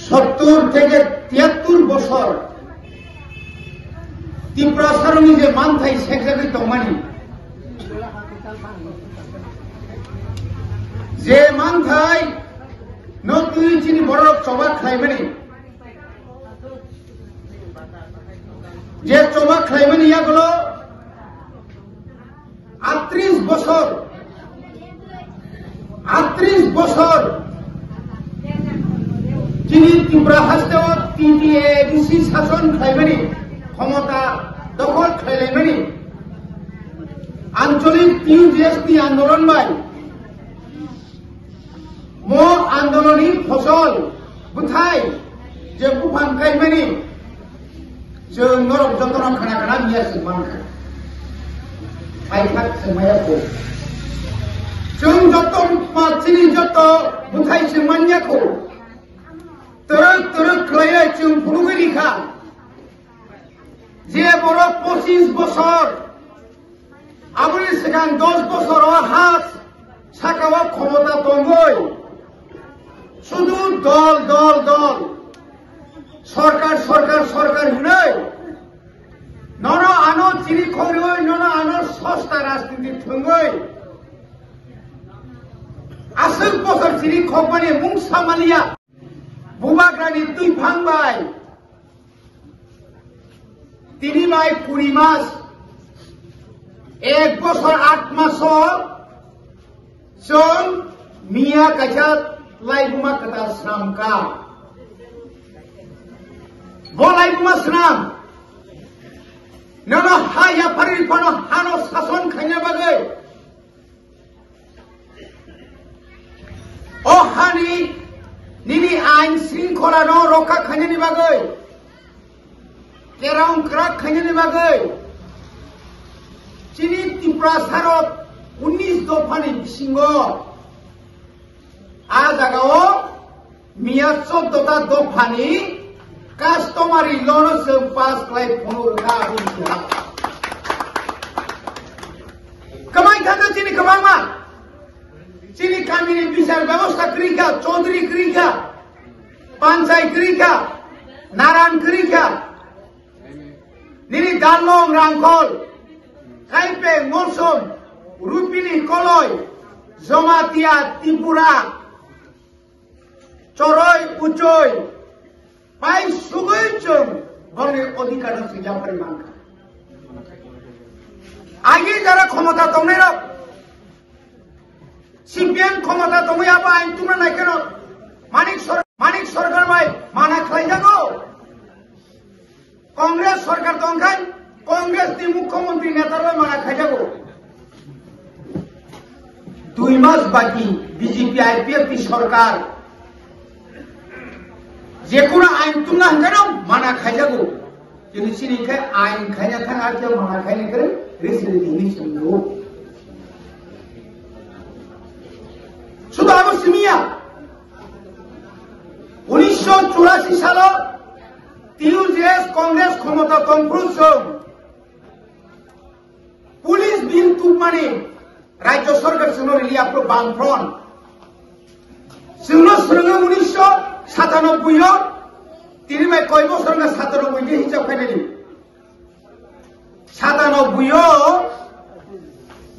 70 থেকে 73 বছর ত্রিপুরা সারণী যে মানথাই সেক্রেটারি দंमानि যে মানথাই নতুই চিনি বড় চবা খাইমানি যে চবা খাইমানি ইয়াগুলো 38 বছর 38 বছর যিনি ত্রিপুরা হাসতেও টিটিএডিসি শাসন খাইমানি ক্ষমতা দখল খাইলাইমানি আঞ্চলিক টিউজিএসটি আন্দোলন বাই মো আন্দোলনী ফসল বুথাই যে বুফান খাইমানি जों नरक जतन खाना खाना बिया मानखा फाइफाक सेमायाखौ जों जत मानसिनि जत बुथाय सेमानियाखौ तरक तरक खालायो जों फुरुगिरिखा जे बर 25 বছর आबुनि सिगां 10 বছराव हात साकाव क्षमता दंगै शुधु दल दल दल सरकार सरकार सरकार हुनै ननो आनो चिरि खरै ननो आनो सस्ता राजनीति थंगै आसुक बसर चिरि खमानि मुंसामालिया बुबाग्रानि तुइ फांबाय তিনি বাই 20 মাস 1 বছর 8 মাস जों मिया काजात लाइबुमा कथा श्रामका बलाइबुमा श्राम ननो हाया फारि फनो हानो शासन खायना बागै ओ हानि निनि आइन शृंखला न रखा खायनानि बागै केरां क्राक खायनानि बागै चिनि त्रिपुरा सारत 19 दफानि बिसिङो आ जागाव मिया 14टा दफानि कास्टमारि लोन जों पास खालाय फनरगा बुंहा कमाय थादो चिनि कमामा चिनि गामिनि बिचार व्यवस्था क्रिका चौधरी क्रिका पंचायत क्रिका नारायण क्रिका निनि दालong रांखल काइपे मौसम रुपिनी कलय जमातिया त्रिपुरा चरय उचय पाइ सुगै जों गावनि अधिकार सिजाफारि मानखा आगे जारा क्षमता दंनाय रक सिपिएम क्षमता दंयाबा आइन तुमना नायकेन मानिक सरकार बाय माना खालायजागौ कांग्रेस सरकार दंखाय कांग्रेस नि मुख्यमंत्री नेतारबाय माना खायजागौ 2 मास बाकी बीजेपी आईपीएफ की सरकार जेकुना आइन तुमना हंगानो माना खायजागौ जोंनि सिनिखाय आइन खायना थाङा जे माना खायनो करे रेसिडेन्टनि सोंगौ सुदाबो सिमिया 1984 सालाव টিউজিএস कांग्रेस क्षमता दंफ्रुजों पुलिस बिल तुमानि राज्य सरकार जोंनो रिलियाफोर बांफ्रन जोंनो सोलोङो 1997 आव तिनि बाय कय बोसोरना 97 नि हिसाब खायनायनि 97 आव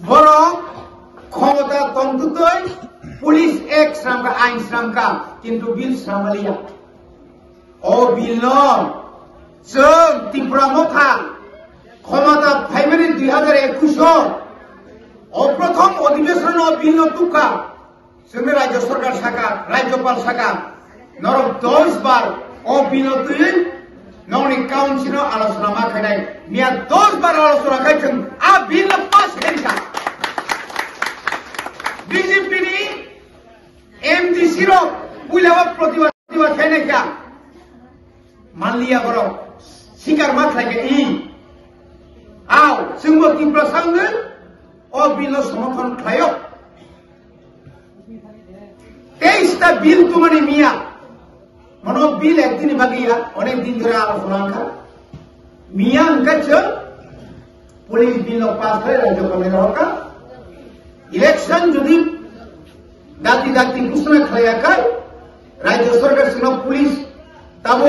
बर क्षमता दंथुतै पुलिस एक्ट श्रामका आइन श्रामका किन्तु बिल श्रामालिया ओ बिल जों त्रिपुरा मथा क्षमता फाइमानि 2021 प्रथम अधिवेशन बिल तुका जोंनि राज्य सरकार शाखा राज्यपाल शाखा नरक 10 बार ओ बिल तुइ नौनि काउन्सिल आलोचना मा खायनाय मिया 10 बार आलोचना खायजों आ बिल पास खायसा बीजेपी नि एमडीसी रो पुइलाबा प्रतिबाद खायनायका मानलिया बर सिकार मा खायगे इ आव जोंबो त्रिपुरा सांनो ओ बिल समर्थन खायो 23টা बिल तुमानि मिया मनो बिल एकदिन बागिया अनेक दिन धरे आलोचना खा मिया अंकाचो पुलिस बिल पास खाय राज्यपाल रहका इलेक्शन जदि दाति दाति घोषणा खायाखै রাজ্য সরকার সিংহ পুলিশ তাবো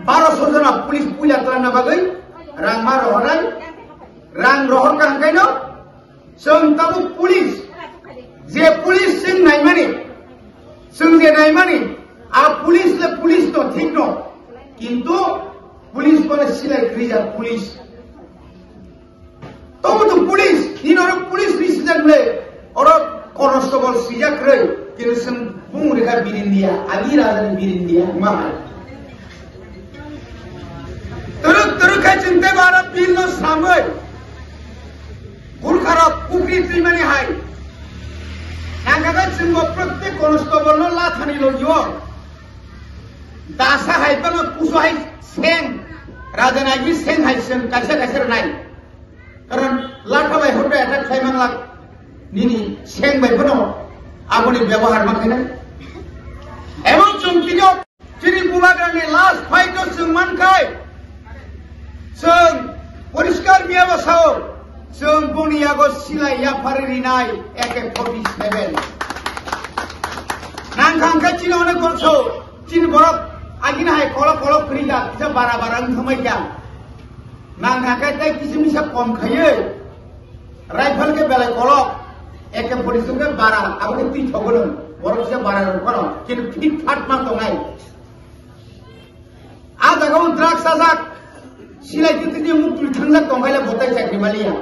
1200 জন পুলিশ পুইলা তলাना बागै रां मा रहनाय रां रहर कांगायनो जों ताबो पुलिस जे पुलिस जों नायमानि जों जे नायमानि आ पुलिस ले पुलिस तो ठीक न किंतु पुलिस कोने सिलाय क्रिजा पुलिस तो पुलिस इनरो पुलिस रिसिजनले और कॉन्स्टेबल सिजाख्रै किन्तु जों बुंरेखा बिरिन्दिया आगि राजानि बिरिन्दिया मा तरु चिंते बारा बिल नो सामै गुरखारा पुख्री दैमानि हाय नागागा जोंबो प्रत्येक कॉन्स्टेबल नो लाथानि लजियो दासा हायबा पुसो हाय सें राजानागि सें हाय जों कासे कासे नाय कारण लाथा बाय हरबाय अटैक खायमान लाख निनि सें बायफोर आबनि व्यवहार माखायना एवं जों बिनो चिनि बुलागारनि लास्ट फाइट जों मानखाय जों परिष्कार बियाबासाव जों बनियागो सिलाय याफारिनाय AK-47 नांखांखा चिनोने गलसो चिन बरफ आगिना हाय कलक कलक क्रिगा किसा बारा बारा थमायगा नांखांखा ताय किसिमिसा कम खायो राइफल के बेला कलक AK-47 के बारा आबो ती थगोन बरफ से बारा रखनो किन फिट फाट मा दंगाय आ दागाव ड्राग्स आजाक सिलाय कितनी मुक्ति ठंडा तंगायला बताय चाकरी मालिया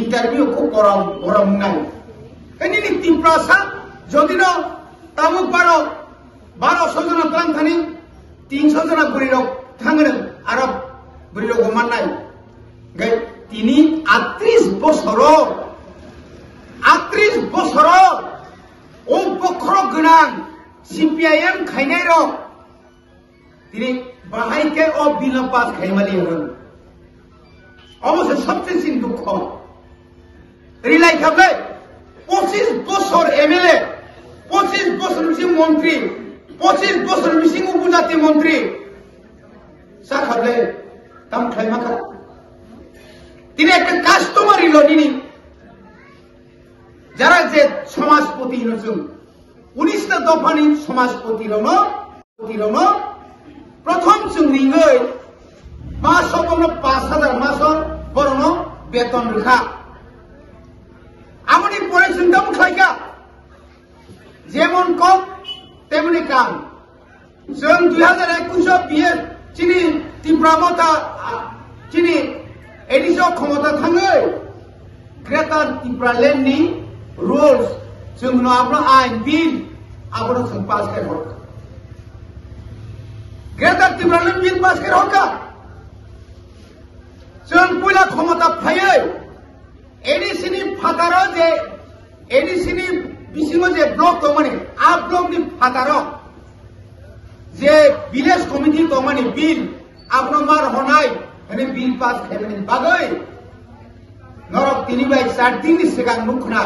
इंटरव्यू को गरम नाय कनी नि तिप्रासा जदिनो तामुक 1200 जना प्लान थानि 300 जना बुरिरक थांगनो आरो बुरिरक गमाननाय गे तिनि 38 बছर ओ पखर गोनां CPIM खायनाय रक तिनि बाहाय के ओ बिल पास खायमाली हन अवश्य सबसे सिन दुख रिलाय खाबले 25 बছর MLA 25 बছর मिसिं मंत्री 25 बছর मिसिं उपजाति मंत्री सा खाबले ताम खायमाखा तिनि একটা কাস্টমারই লদিনি যারা যে সমাজপতি হন 19টা দফানি সমাজপতি রন प्रथम जों रिङै मासाव 5000 मासाव बरनो बेतन रेखा आमनि परे जों दाम खायगा जेमन कम तेमनि काम जों 2021 बिए चिनि तिब्रामता चिनि एडिसो क्षमता थाङै ग्रेटर तिब्रालेन्डनि रुल्स जोंनो आपनो आइन बिल आपनो जों पास खायहर ग्रेटर तिब्रालेन्ड बिल पास खायहरका जों पुला क्षमता फायै एडिसिनि फादार जे एडिसिनि बिसिङो जे ब्लक दंमानि आ ब्लकनि फादार जे विलेज कमिटि दंमानि बिल आपनो मार हनाय हने बिल पास खायमानि बागै नरक 3 बाय 4 दिननि सिगां मुखना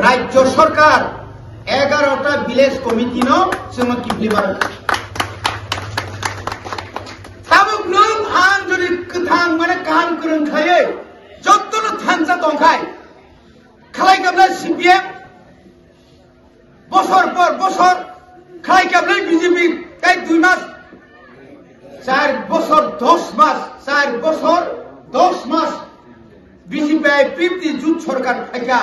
राज्य सरकार 11टा विलेज कमिटि नो जों किफ्लिबार ताबुक नों आं जुदि गोथां माने गाहाम गोरोंखायै जत्तनो थानसा दंखाय खालायगाबना CPM बছর পর বছর खालायगाबना BJP गाय 2 मास 4 বছর 10 मास 4 বছর 10 मास BJP 50 जुट सरकार खायगा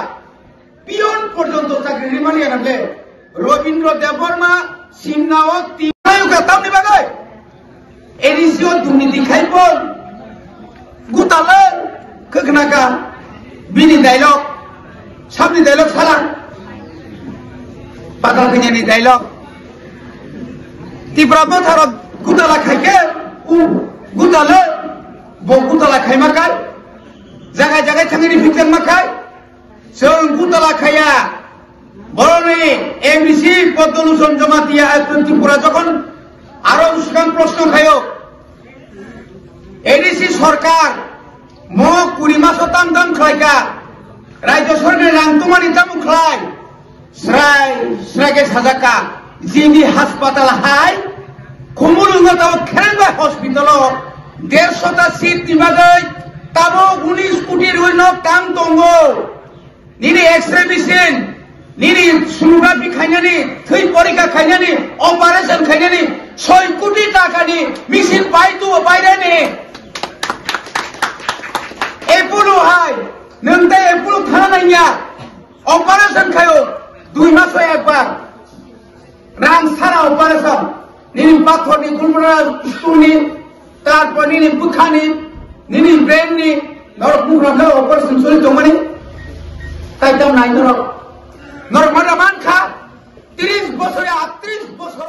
पियन पर्यन्त चाकरि रिमानि आनले रवीन्द्र देवबर्मा सिमनाव तिनायुका तामनि बागै एडिसिओ दुर्नीति खायपन गुताले खोगनाका बिनि डायलग साबनि डायलग साला बागाल खैनानि डायलग तिब्राबो थार गुताला खायके गुताले ब गुताला खायमाखाय जागाय जागाय थांनि फिक्सन माखाय जों गुताला खाया बरनि एमबिसि पद्मलोचन जमातिया त्रिपुरा যখন आरो उस्कान प्रश्न खायो एडिसि सरकार म 20 मास ताम दाम खायका राज्य सरकार रांतुमानि दाम खाय स्रागे साजाका जिबि हासपाताल हाय खमुलुंगा ताव खेरेंबा हस्पिटाल 150टा सीट दिबागै ताबो 19 कोटी रुइनो काम दंगो निनि एक्सरे मेसिन নিনি সোনোগ্রাফি খাইনানি থৈ পরীক্ষা খাইনানি অপারেশন খাইনানি 6 কোটি টাকানি মেশিন পাইতো বাইরেনি এপুলো হাই নংতে এপুলো থানাইয়া অপারেশন খায়ো 2 মাসে একবার রাং সারা অপারেশন নিনি পাথরনি গুলবনা স্টুনি তারপর নিনি বুখানি নিনি ব্রেননি নরক মুখরাখা অপারেশন চলি দমানি তাই দাম নাই নরক নরক মানখা 30 বছরে 38 বছর